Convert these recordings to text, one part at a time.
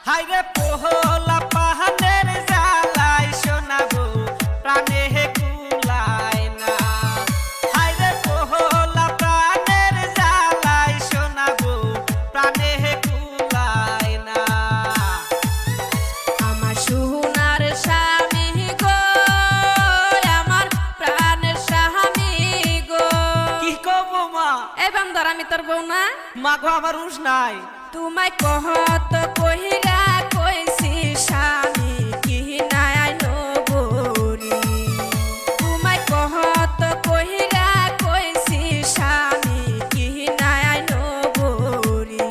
হাইরে পোহলা পাহানের জ্বালাই শোনাবো প্রাণে কুলায় না। হাইরে পোহলা প্রাণের জ্বালাই শোনাবো প্রাণে কুলায় না। আমার সোনার স্বামী গো, আমার প্রাণের স্বামী গো। কি কব মা? এই বান্দর আমি তোর বউ না? মা গো আমার হুঁশ নাই। তোমায় কহত কহিরা কইছি স্বামী কি নাই নগরী। তোমায় কহত কহিরা কইছি স্বামী কি নাই নগরী।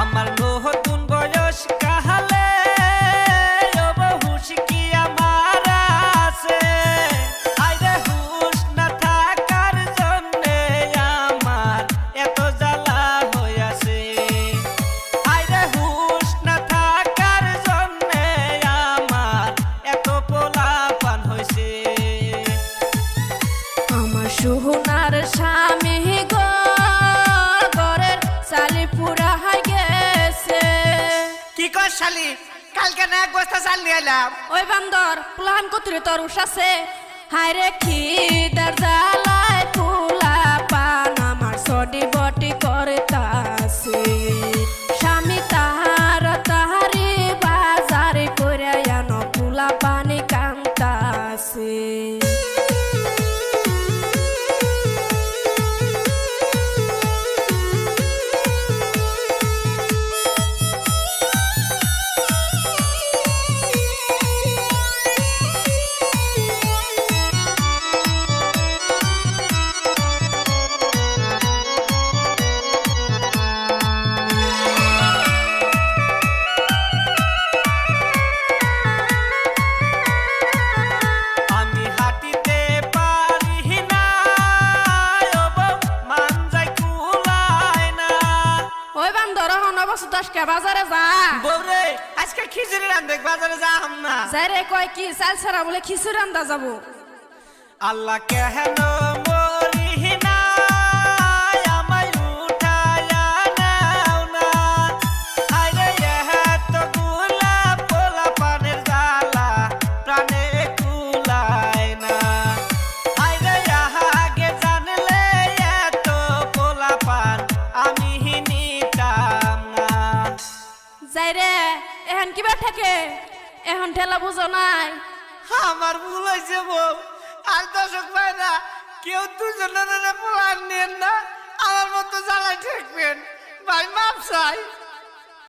আমার নতুন বয়স কাহালে হুশ কি আমার আছে। আইরে হুশ না থাকার জন্যে আমার এত জ্বালা হইয়াছে। আইরে হুশ না থাকার জন্যে আমার এত পোলাপান হইছে। আমার সোনার স্বামী গো, ঘরের চালি পুরা হয়ে গেছে। কি কর শালি? কালকে না এক বস্তা চাল নিয়ে এলাম। ওই বান্দর পুলাহান কতিরে তোর উস আছে। হায়রে খিদার জ্বালায় পুলা পান আমার সডি বটি করতাছে। স্বামী তাহারি বাজারে করে আনো পুলা পানি কান্তাছে। আমি হাঁটিতে পারি না, ও বউ, মান যায় কুলায় না। ওই বান্দর হন অবস্থা দশকে বাজারে যা। বউরে আজকে খিচুড়ি রান্ধে বাজারে যাম না। যাই রে কয় কি চাল ছাড়া বলে খিচুড়ি রান্দা যাবো। আল্লাহ কেন মরি না, আমায় উঠায়া নাও না। আইরে এতগুলা পোলাপানের জ্বালা প্রাণে কুলায় না। আইরে আগে জানলে এত পোলাপান আমি নিতাম না। যাই রে এখন কিবা থাকে, এখন ঠেলা বুঝো নাই। আমার ভুল হয়েছে বউ। আর দর্শক ভাইরা কেউ দুজনের পোলার নেন না, আমার মতো জ্বালায় ঠেকবেন ভাই, মাপ চাই।